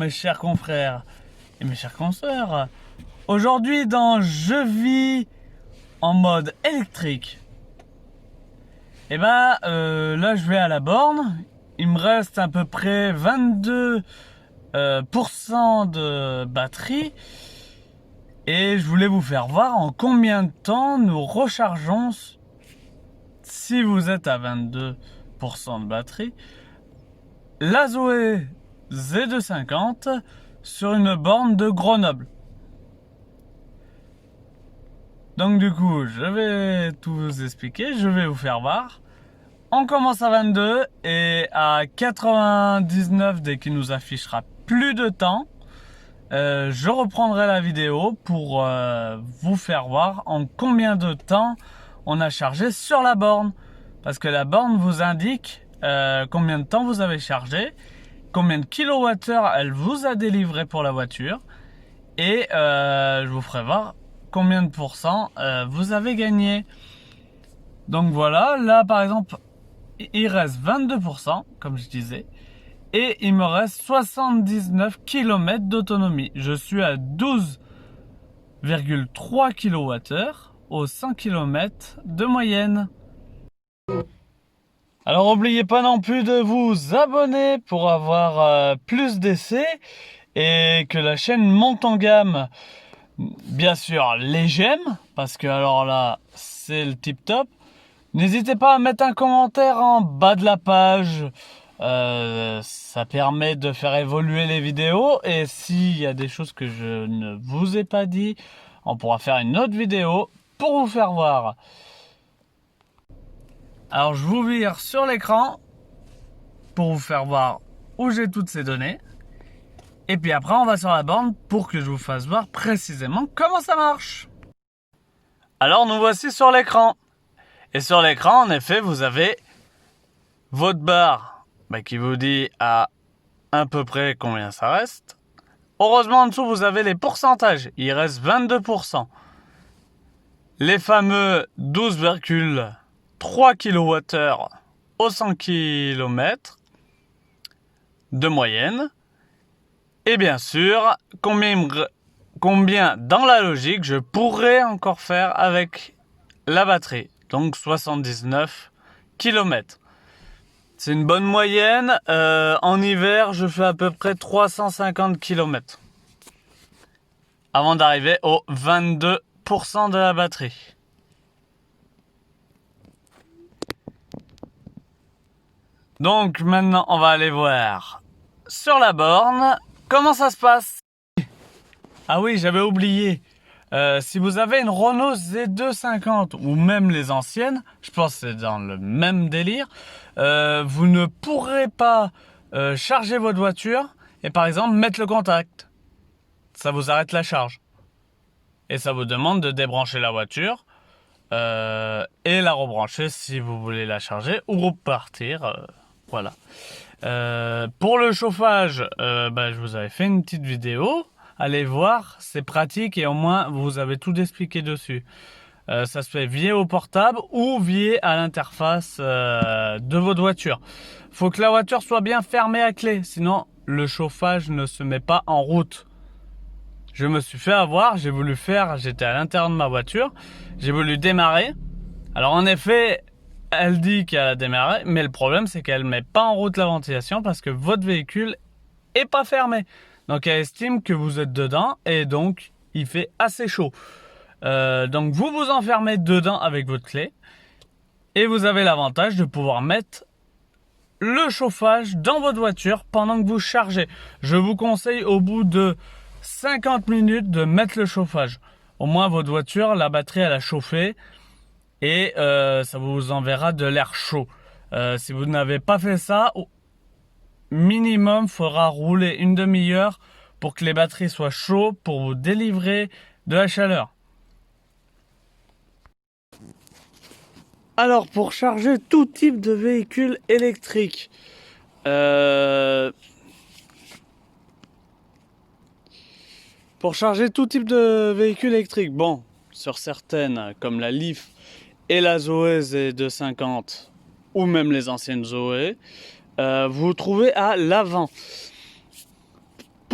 mes chers confrères et mes chers consoeurs. Aujourd'hui dans Je vis en mode électrique. Et là je vais à la borne. Il me reste à peu près 22% de batterie. Et je voulais vous faire voir en combien de temps nous rechargeons si vous êtes à 22% de batterie. La Zoé Z250 sur une borne de Grenoble. Donc du coup, je vais tout vous expliquer, je vais vous faire voir. On commence à 22 et à 99 dès qu'il nous affichera plus de temps, je reprendrai la vidéo pour vous faire voir en combien de temps on a chargé sur la borne. Parce que la borne vous indique combien de temps vous avez chargé, combien de kilowattheures elle vous a délivré pour la voiture. Et je vous ferai voir combien de pourcents vous avez gagné. Donc voilà, là par exemple, il reste 22%, comme je disais. Et il me reste 79 km d'autonomie. Je suis à 12,3 kWh aux 100 km de moyenne. Alors n'oubliez pas non plus de vous abonner pour avoir plus d'essais et que la chaîne monte en gamme. Bien sûr les j'aime, parce que alors là c'est le tip top. N'hésitez pas à mettre un commentaire en bas de la page. Ça permet de faire évoluer les vidéos, et s'il y a des choses que je ne vous ai pas dit, on pourra faire une autre vidéo pour vous faire voir. Alors je vous vire sur l'écran pour vous faire voir où j'ai toutes ces données, et puis après on va sur la borne pour que je vous fasse voir précisément comment ça marche. Alors nous voici sur l'écran, et sur l'écran en effet vous avez votre barre qui vous dit à peu près combien ça reste. Heureusement en dessous vous avez les pourcentages, il reste 22%. Les fameux 12,3 kWh aux 100 km de moyenne. Et bien sûr, combien dans la logique je pourrais encore faire avec la batterie. Donc 79 km. C'est une bonne moyenne. En hiver, je fais à peu près 350 km. Avant d'arriver aux 22% de la batterie. Donc maintenant, on va aller voir sur la borne comment ça se passe. Ah oui, j'avais oublié. Si vous avez une Renault Z250 ou même les anciennes, je pense que c'est dans le même délire, vous ne pourrez pas charger votre voiture et par exemple mettre le contact. Ça vous arrête la charge. Et ça vous demande de débrancher la voiture et la rebrancher si vous voulez la charger ou repartir. Voilà. Pour le chauffage, je vous avais fait une petite vidéo. Allez voir, c'est pratique et au moins vous avez tout expliqué dessus. Ça se fait via au portable ou via à l'interface de votre voiture. Faut que la voiture soit bien fermée à clé, sinon le chauffage ne se met pas en route. Je me suis fait avoir, j'étais à l'intérieur de ma voiture, j'ai voulu démarrer. Alors en effet, elle dit qu'elle a démarré, mais le problème c'est qu'elle met pas en route la ventilation parce que votre véhicule est pas fermé. Donc elle estime que vous êtes dedans et donc il fait assez chaud. Donc vous vous enfermez dedans avec votre clé et vous avez l'avantage de pouvoir mettre le chauffage dans votre voiture pendant que vous chargez. Je vous conseille au bout de 50 minutes de mettre le chauffage. Au moins votre voiture, la batterie elle a chauffé et ça vous enverra de l'air chaud. Si vous n'avez pas fait ça, minimum faudra rouler une demi-heure pour que les batteries soient chaudes pour vous délivrer de la chaleur. Alors pour charger tout type de véhicule électrique, bon, sur certaines comme la Leaf et la Zoé Z250 ou même les anciennes Zoé, vous vous trouvez à l'avant.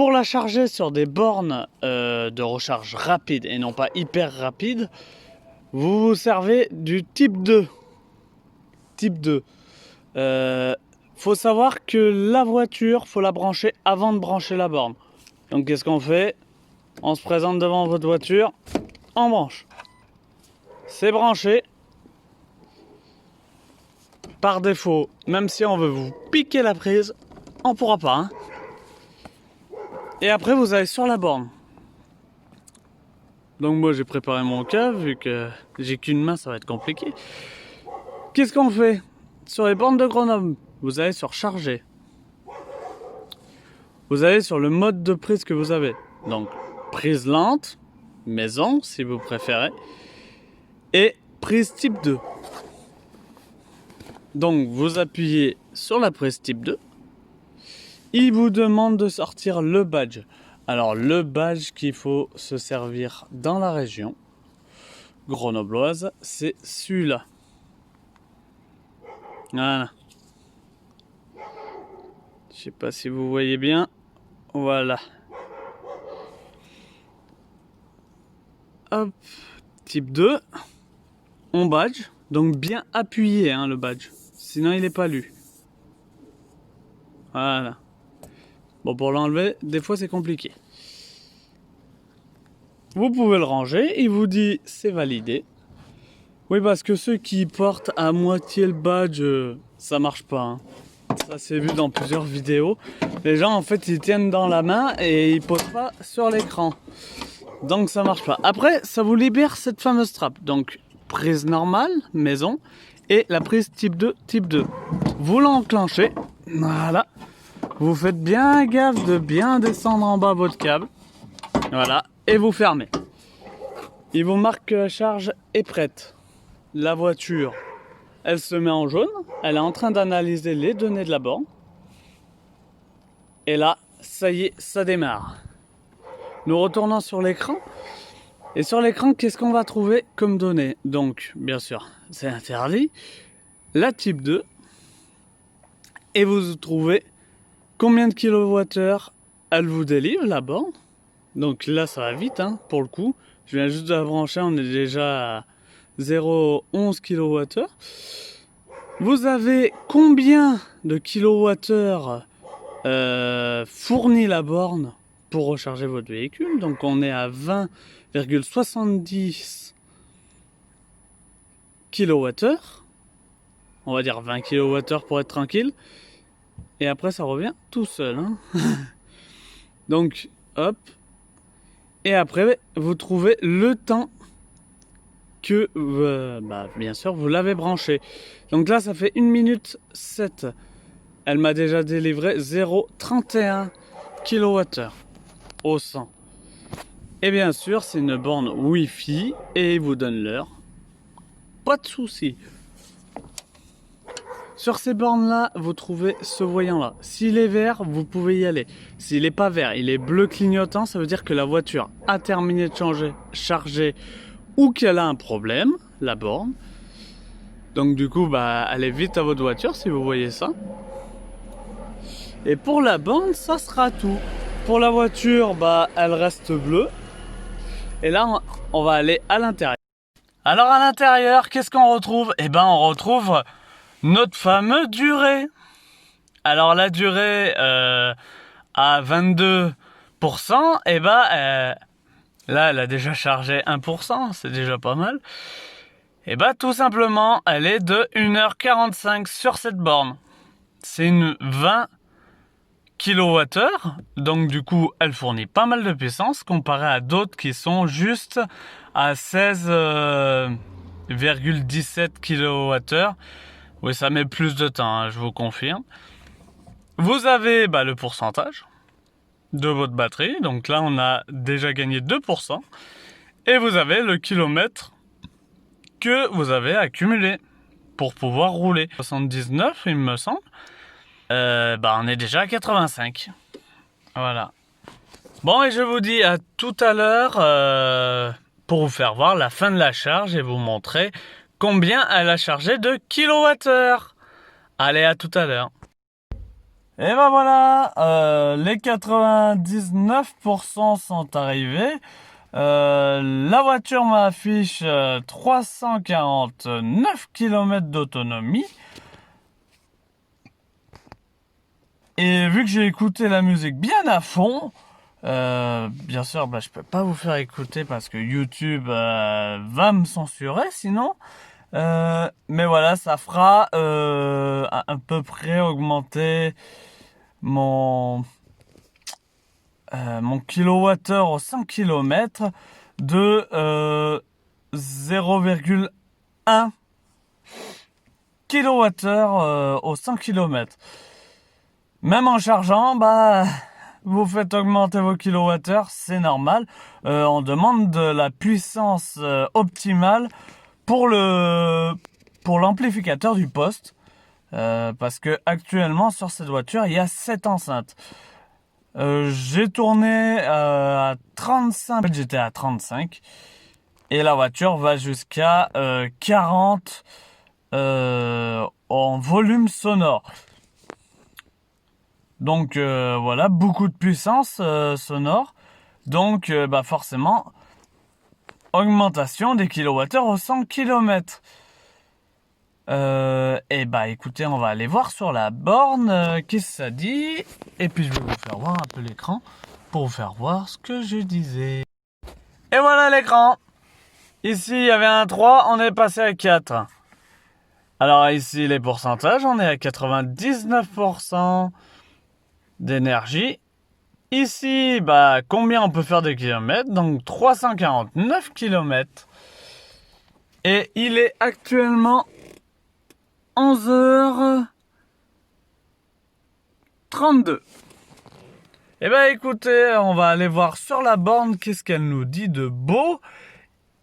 Pour la charger sur des bornes de recharge rapide et non pas hyper rapide, vous vous servez du type 2. Type 2. Faut savoir que la voiture, faut la brancher avant de brancher la borne. Donc qu'est-ce qu'on fait? On se présente devant votre voiture, on branche. C'est branché. Par défaut, même si on veut vous piquer la prise, on pourra pas. Hein. Et après, vous allez sur la borne. Donc moi, j'ai préparé mon cas, vu que j'ai qu'une main, ça va être compliqué. Qu'est-ce qu'on fait? Sur les bornes de Grenoble, vous allez sur charger. Vous allez sur le mode de prise que vous avez. Donc, prise lente, maison, si vous préférez, et prise type 2. Donc, vous appuyez sur la prise type 2. Il vous demande de sortir le badge. Alors, le badge qu'il faut se servir dans la région grenobloise, c'est celui-là. Voilà. Je sais pas si vous voyez bien. Voilà. Hop. Type 2. On badge. Donc bien appuyé hein, le badge. Sinon il n'est pas lu. Voilà. Bon, pour l'enlever, des fois c'est compliqué. Vous pouvez le ranger. Il vous dit c'est validé. Oui, parce que ceux qui portent à moitié le badge, ça marche pas. Hein. Ça c'est vu dans plusieurs vidéos. Les gens en fait ils tiennent dans la main et ils posent pas sur l'écran. Donc ça marche pas. Après ça vous libère cette fameuse trappe. Donc prise normale, maison, et la prise type 2, type 2. Vous l'enclenchez. Voilà. Vous faites bien gaffe de bien descendre en bas votre câble. Voilà. Et vous fermez. Il vous marque que la charge est prête. La voiture, elle se met en jaune. Elle est en train d'analyser les données de la borne. Et là, ça y est, ça démarre. Nous retournons sur l'écran. Et sur l'écran, qu'est-ce qu'on va trouver comme données? Donc, bien sûr, c'est interdit. La type 2. Et vous trouvez combien de kilowattheures elle vous délivre, la borne. Donc là, ça va vite, hein, pour le coup. Je viens juste de la brancher, on est déjà à 0,11 kWh. Vous avez combien de kilowattheures fournit la borne pour recharger votre véhicule? Donc on est à 20,70 kWh. On va dire 20 kWh pour être tranquille. Et après ça revient tout seul. Hein. Donc hop. Et après vous trouvez le temps que bien sûr vous l'avez branché. Donc là ça fait 1 minute 7. Elle m'a déjà délivré 0,31 kWh au 100. Et bien sûr c'est une borne Wi-Fi et il vous donne l'heure. Pas de souci. Sur ces bornes là vous trouvez ce voyant là. S'il est vert vous pouvez y aller. S'il n'est pas vert, il est bleu clignotant, ça veut dire que la voiture a terminé de charger ou qu'elle a un problème, la borne. Donc du coup, allez vite à votre voiture si vous voyez ça. Et pour la borne, ça sera tout. Pour la voiture, elle reste bleue. Et là, on va aller à l'intérieur. Alors à l'intérieur, qu'est-ce qu'on retrouve? Eh ben, on retrouve notre fameux durée. Alors la durée à 22%, là, elle a déjà chargé 1%, c'est déjà pas mal. Et tout simplement, elle est de 1h45 sur cette borne. C'est une 20 kWh, donc du coup, elle fournit pas mal de puissance comparé à d'autres qui sont juste à 16,17 kWh. Oui, ça met plus de temps, hein, je vous confirme. Vous avez le pourcentage de votre batterie. Donc là, on a déjà gagné 2%. Et vous avez le kilomètre que vous avez accumulé pour pouvoir rouler. 79, il me semble. On est déjà à 85. Voilà. Bon, et je vous dis à tout à l'heure pour vous faire voir la fin de la charge et vous montrer combien elle a chargé de kilowattheures. Allez, à tout à l'heure. Et ben voilà, les 99% sont arrivés. La voiture m'affiche 349 km d'autonomie. Et vu que j'ai écouté la musique bien à fond, bien sûr, je peux pas vous faire écouter parce que YouTube va me censurer sinon. Mais voilà, ça fera à peu près augmenter mon kilowattheure au 100 km de 0,1 kWh au 100 km. Même en chargeant, vous faites augmenter vos kilowattheures, c'est normal. On demande de la puissance optimale pour l'amplificateur du poste. Parce que actuellement sur cette voiture, il y a 7 enceintes. J'ai tourné à 35, j'étais à 35. Et la voiture va jusqu'à 40 en volume sonore. Donc voilà, beaucoup de puissance sonore. Donc forcément, augmentation des kilowattheures au 100 km. Écoutez, on va aller voir sur la borne qu'est-ce que ça dit. Et puis je vais vous faire voir un peu l'écran pour vous faire voir ce que je disais. Et voilà l'écran. Ici il y avait un 3, on est passé à 4. Alors ici les pourcentages, on est à 99% d'énergie. Ici, combien on peut faire de kilomètres? Donc 349 km. Et il est actuellement 11h32. Écoutez, on va aller voir sur la borne qu'est-ce qu'elle nous dit de beau.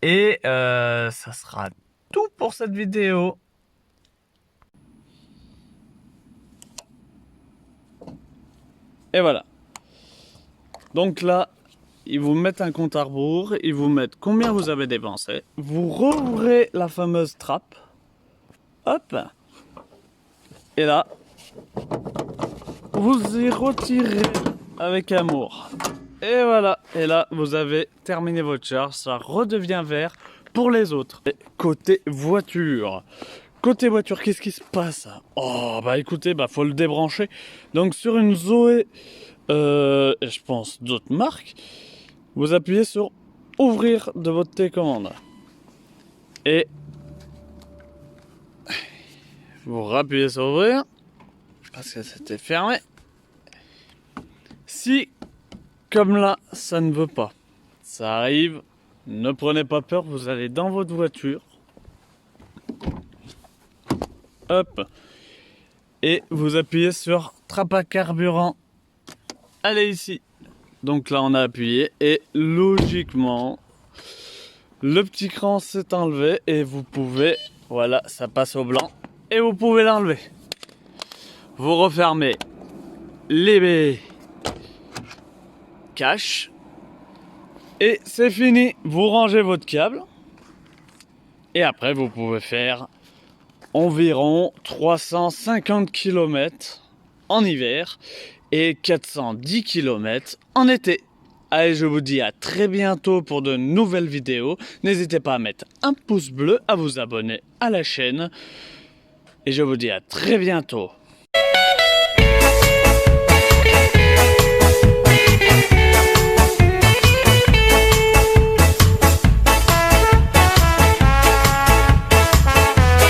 Et ça sera tout pour cette vidéo. Et voilà. Donc là, ils vous mettent un compte à rebours, ils vous mettent combien vous avez dépensé. Vous rouvrez la fameuse trappe. Hop. Et là, vous y retirez avec amour. Et voilà. Et là, vous avez terminé votre charge. Ça redevient vert pour les autres. Et côté voiture. Côté voiture, qu'est-ce qui se passe? Oh, écoutez, faut le débrancher. Donc sur une Zoé, je pense d'autres marques, vous appuyez sur ouvrir de votre télécommande. Et vous rappuyez sur ouvrir, parce que c'était fermé. Si, comme là, ça ne veut pas, ça arrive, ne prenez pas peur, vous allez dans votre voiture. Hop. Et vous appuyez sur trappe à carburant. Allez ici. Donc là on a appuyé et logiquement le petit cran s'est enlevé et vous pouvez, voilà, ça passe au blanc et vous pouvez l'enlever. Vous refermez les caches et c'est fini. Vous rangez votre câble et après vous pouvez faire environ 350 km en hiver et 410 km en été. Allez, je vous dis à très bientôt pour de nouvelles vidéos. N'hésitez pas à mettre un pouce bleu, à vous abonner à la chaîne. Et je vous dis à très bientôt